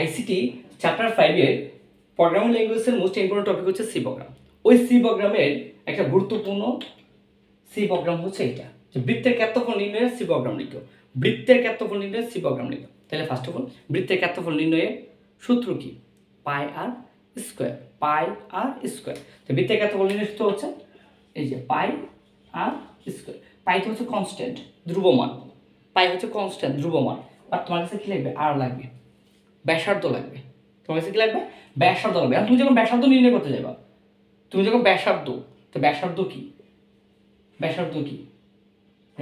ICT chapter 5 এর programming ল্যাঙ্গুয়েজের most important topic হচ্ছে C program. ওই সি প্রোগ্রামের একটা গুরুত্বপূর্ণ সি প্রোগ্রাম হচ্ছে এটা, যে বৃত্তের ক্ষেত্রফল নির্ণয়ের সি প্রোগ্রাম লিখো। বৃত্তের ক্ষেত্রফল নির্ণয়ের সি প্রোগ্রাম লিখো। তাহলে ফার্স্ট অফ অল বৃত্তের ক্ষেত্রফল নির্ণয়ের সূত্র কি? পাই আর স্কোয়ার। পাই আর স্কোয়ার। তো বৃত্তের ক্ষেত্রফল নির্ণয়ের সূত্র হচ্ছে এই যে পাই আর স্কোয়ার। পাই তো হচ্ছে কনস্ট্যান্ট, ধ্রুবমান। পাই হচ্ছে কনস্ট্যান্ট, ধ্রুবমান। আর তোমার কাছে কি লাগবে? আর লাগবে, ব্যাসার্ধ লাগবে। তোমার কাছে কি লাগবে? ব্যাসার্ধ লাগবে। আর তুমি যখন ব্যাসার্ধ নির্ণয় করতে যাবা, তুমি যখন ব্যাসার্ধ, তো ব্যাসার্ধ কি? ব্যাসার্ধ কি?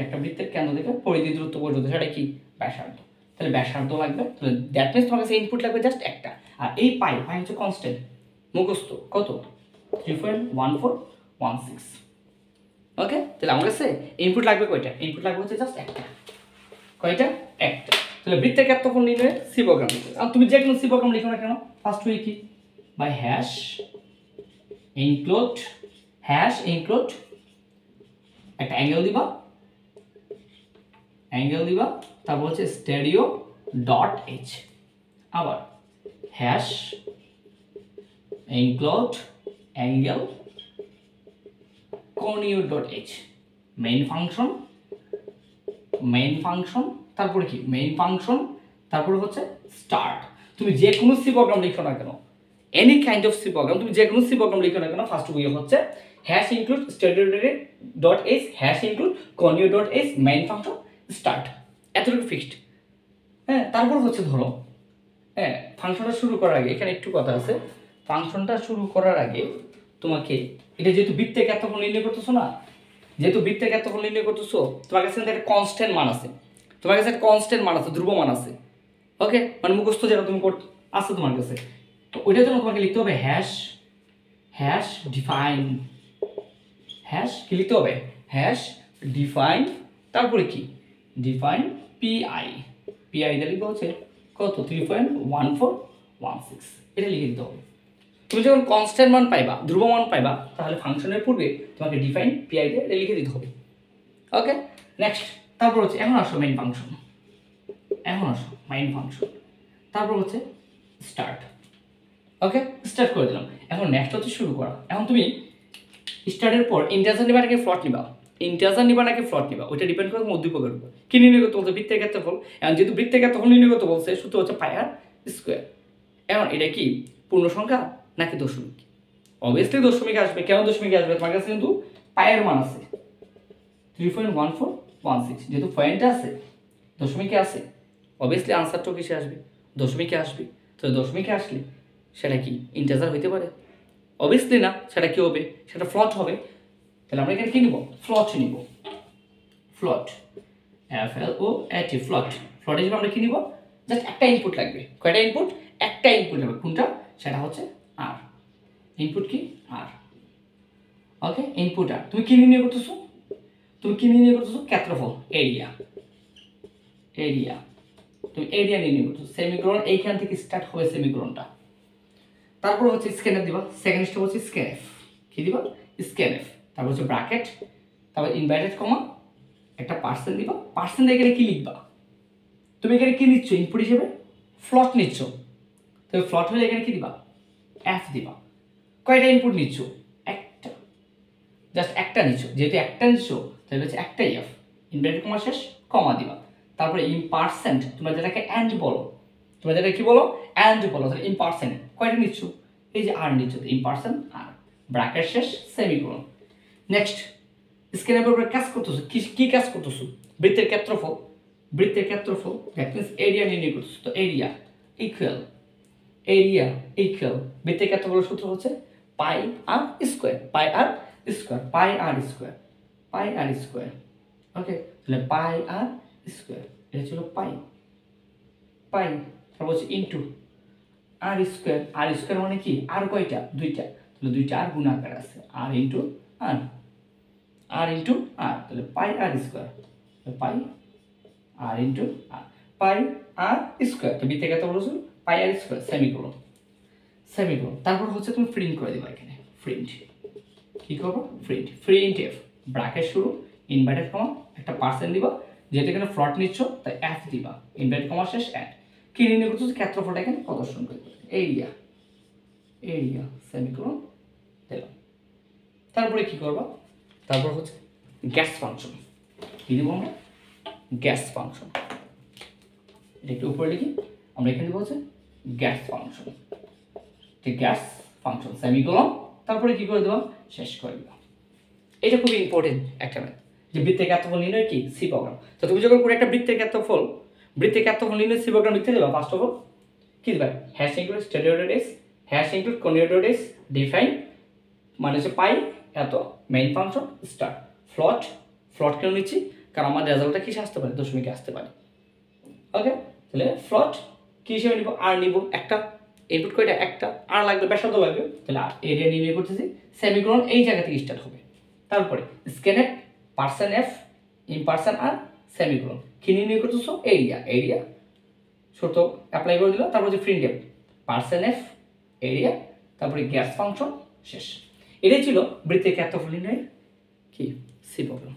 একটা বৃত্তের কেন্দ্র থেকে পরিধি দূরত্ব পর্যন্ত, সেটা কি? ব্যাসার্ধ। তাহলে ব্যাসার্ধ লাগবে। তাহলে দ্যাট মিনস তোমার কাছে ইনপুট লাগবে জাস্ট একটা। আর এই পাই হচ্ছে কনস্ট্যান্ট, মুখস্থ কত? 3.1416। ওকে, তাহলে আমার কাছে ইনপুট লাগবে কয়টা? ইনপুট লাগবে হচ্ছে জাস্ট একটা। কয়টা? একটা। তাহলে বৃত্তের ক্ষেত্রফল নির্ণয়ে সি প্রোগ্রাম লিখো। আর তুমি যে কোনো সি প্রোগ্রাম লিখো না কেন, ফার্স্ট উই কি? By hash include, hash include একটা অ্যাঙ্গেল দিবা, অ্যাঙ্গেল দিবা, তারপর হচ্ছে স্টেরিও ডট এইচ। আবার hash include angle conio dot h. Main function, main function, তারপরে কি? মেইন ফাংশন, তারপরে হচ্ছে স্টার্ট। তুমি যে কোনো সি প্রোগ্রাম লিখো না কেন, any kind of C program, তুমি যে কোনো সি প্রোগ্রাম লিখো না কেন, ফার্স্ট উই হচ্ছে hash include stdio dot h, hash include conio dot h, main function, start. এতটুকু ফিক্সড। হ্যাঁ, তারপর হচ্ছে ধরো, হ্যাঁ, ফাংশনটা শুরু করার আগে এখানে একটু কথা আছে। ফাংশনটা শুরু করার আগে তোমাকে, এটা যেহেতু বৃত্তের ক্ষেত্রফল নির্ণয় করতেছো না, যেহেতু বৃত্তের ক্ষেত্রফল নির্ণয় করতেছো, তোমার কাছে একটা কনস্ট্যান্ট মান আছে, তোমার কাছে একটা কনস্ট্যান্ট মান আছে, ধ্রুব মান আছে। ওকে, মানে মুখস্থ যেটা তুমি আছে তোমার কাছে, তো ওইটার জন্য তোমাকে লিখতে হবে হ্যাশ, হ্যাশ ডিফাইন, হ্যাশ কি লিখতে হবে? হ্যাশ ডিফাইন, তারপরে কি? Define PI. পিআই দিয়ে লিখতে হচ্ছে কত? 3.1416। এটা লিখে দিতে হবে। তুমি যখন কনস্ট্যান্ট মান পাইবা, ধ্রুব মান পাইবা, তাহলে ফাংশনের পূর্বে তোমাকে ডিফাইন পিআই দিয়ে লিখে দিতে হবে। ওকে, নেক্সট। তারপর হচ্ছে এখন আসো মেইন ফাংশন, এখন আসো মেইন ফাংশন, তারপর হচ্ছে স্টার্ট। ওকে, স্টার্ট করে দিলাম। এখন নেক্সট হচ্ছে শুরু করা। এখন তুমি স্টার্টের পর ইন্টিজার নিবা নাকি ফ্লোট নিবা? ইন্টিজার নিবা নাকি ফ্লোট নিবা, ওইটা ডিপেন্ড করে উদ্দীপকের উপর। কি নির্ণয় করতে বলছে? বৃত্তের ক্ষেত্রফল। এখন যেহেতু বৃত্তের ক্ষেত্রফল নির্ণয় করতে বলছে, সূত্র হচ্ছে পাই আর স্কোয়ার। এখন এটা কি পূর্ণ সংখ্যা নাকি দশমিক? অবভিয়াসলি দশমিক আসবে। কেন দশমিক আসবে? তোমার কাছে কিন্তু পায়ের মান আছে 3.1416, যেহেতু পয়েন্টে আছে, দশমিকে আছে, অবভিয়াসলি আনসারটাও কিসে আসবে? দশমিকে আসবে। তো দশমিকে আসলে সেটা কি ইন্টিজার হইতে পারে? অবভিয়াসলি না। সেটা কি হবে? সেটা ফ্লট হবে। তাহলে আমরা এখানে কি নিব? ফ্লট নিব। ফ্লট, FLOT, ফ্লট। ফ্লট হিসেবে আমরা কি নিব? জাস্ট একটা ইনপুট লাগবে। কয়টা ইনপুট? একটা ইনপুট লাগবে। কোনটা? সেটা হচ্ছে আর। ইনপুট কি? আর। ওকে, ইনপুট আর। তুমি কি নির্ণয় করতেছো? তুমি কি নির্ণয় করতেছো? ক্ষেত্রফল, এরিয়া। এরিয়া, তুমি এরিয়া নির্ণয় করতেছো। সেমিকোলন এইখান থেকে স্টার্ট হবে সেমিকোলনটা। তারপর হচ্ছে স্ক্যানএফ দিবা। সেকেন্ড স্টেপ হচ্ছে স্ক্যানএফ। কি দিবা? স্ক্যানএফ। তারপর হচ্ছে ব্র্যাকেট, তারপর ইনভার্টেড কমা, একটা পার্সেন্ট দিবা। পার্সেন্ট এখানে কি লিখবা? তুমি এখানে কি নিচ্ছ ইনপুট হিসেবে? ফ্লট নিচ্ছ। তবে ফ্লট হলে এখানে কি দিবা? এফ দিবা। কয়টা ইনপুট নিচ্ছ? একটা, জাস্ট একটা নিচ্ছ। যেহেতু একটা নিচ্ছ, তাহলে হচ্ছে একটাই এফ। ইনভার্টেড কমা শেষ, কমা দিবা। তারপরে ইন পার্সেন্ট, তোমরা যেটাকে অ্যান্ড বলো, তোমরা যেটা কি বলো? অ্যান্ড বলো। তাহলে ইন পার্সেন্ট কয়টা নিচ্ছ? এই যে আর নিচ্ছ, ইন পার্সেন্ট আর, ব্র্যাকেট শেষ, সেমিকোলন। নেক্সট, স্ক্যানের উপরে কাজ করতেছো। কি কাজ করতেছো? বৃত্তের ক্ষেত্রফল। বৃত্তের ক্ষেত্রফল দ্যাট মিন্স এরিয়া নির্ণয় করতেছো। তো এরিয়া ইকুয়াল, এরিয়া ইকুয়াল, বৃত্তের ক্ষেত্রফলের সূত্র হচ্ছে পাই আর স্কোয়ার। পাই আর স্কোয়ার, পাই আর স্কোয়ার, পাই আর স্কোয়ার। ওকে, তাহলে পাই আর স্কোয়ার, এটা ছিল পাই। পাই, তারপর হচ্ছে ইন্টু আর স্কোয়ার। আর স্কোয়ার মানে কি? আর কয়টা? দুইটা। তাহলে দুইটা আর গুণাকার আছে, আর ইন্টু আর, আর ইন্টু আর। তাহলে পাই আর স্কোয়ার, পাই আর ইন্টু আর, পাই আর স্কোয়ার। তো বৃত্তের ক্ষেত্রফল হচ্ছে পাই আর স্কোয়ার, সেমিকোলন। সেমিকোলন। তারপর হচ্ছে তুমি প্রিন্ট করে দিবা এখানে। প্রিন্ট কি করবো? প্রিন্ট। প্রিন্ট এফ, ব্র্যাকেট শুরু, ইনভার্টেড কমা, একটা পার্সেন্ট দিবা। যেহেতু এখানে ফ্লট নিচ্ছ তাই এফ দিবা। ইনভার্টেড কমা শেষ, অ্যাড। কি নির্ণয় করতেছে ক্ষেত্রফলটা এখানে প্রদর্শন করে এরিয়া এরিয়া সেমিকোলন দিলাম। তারপরে কি করবা, তারপর হচ্ছে গ্যাস ফাংশন। কি দিব আমরা, গ্যাস ফাংশন। এটা একটু উপরে লিখি, আমরা এখানে দিব হচ্ছে গ্যাস ফাংশন। ঠিক, গ্যাস ফাংশন সেমিকোলন, তারপরে কি করে দেবো, শেষ করে দিলাম। এটা খুবই ইম্পর্টেন্ট একটা ম্যাথ, যে বৃত্তের ক্ষেত্রফল নির্ণয় কি সি প্রোগ্রাম। তো তুমি যখন করে একটা বৃত্তের ক্ষেত্রফল নির্ণয় সি প্রোগ্রাম লিখতে দেবা, ফার্স্ট অফ অল কি দেবা, hash include stdio dot h, hash include conio dot h, define মানে হচ্ছে পাই এত, মেইন ফাংশন স্টার, ফ্লট কেন নিচ্ছি, কারণ আমার রেজাল্টটা কিসে আসতে পারে, দশমিকে আসতে পারে। ওকে, তাহলে ফ্লট কি হিসেবে নিব, আর নিব একটা, ইনপুট কয়টা, একটা, আর লাগবে ব্যাসার্ধ লাগবে, তাহলে এরিয়া নির্ণয় করতেছি, সেমিকোলন এই জায়গা থেকে স্টার্ট হবে। তারপরে scanf percent f in percent আর সেমিকোলন কি নির্ণয় করতেছো, এরিয়া শর্ত অ্যাপ্লাই করে দিল। তারপর হচ্ছে print F percent F area, তারপরে গ্যাস ফাংশন শেষ। এটাই ছিল বৃত্তের ক্ষেত্রফল নির্ণয়ের কি সি প্রোগ্রাম।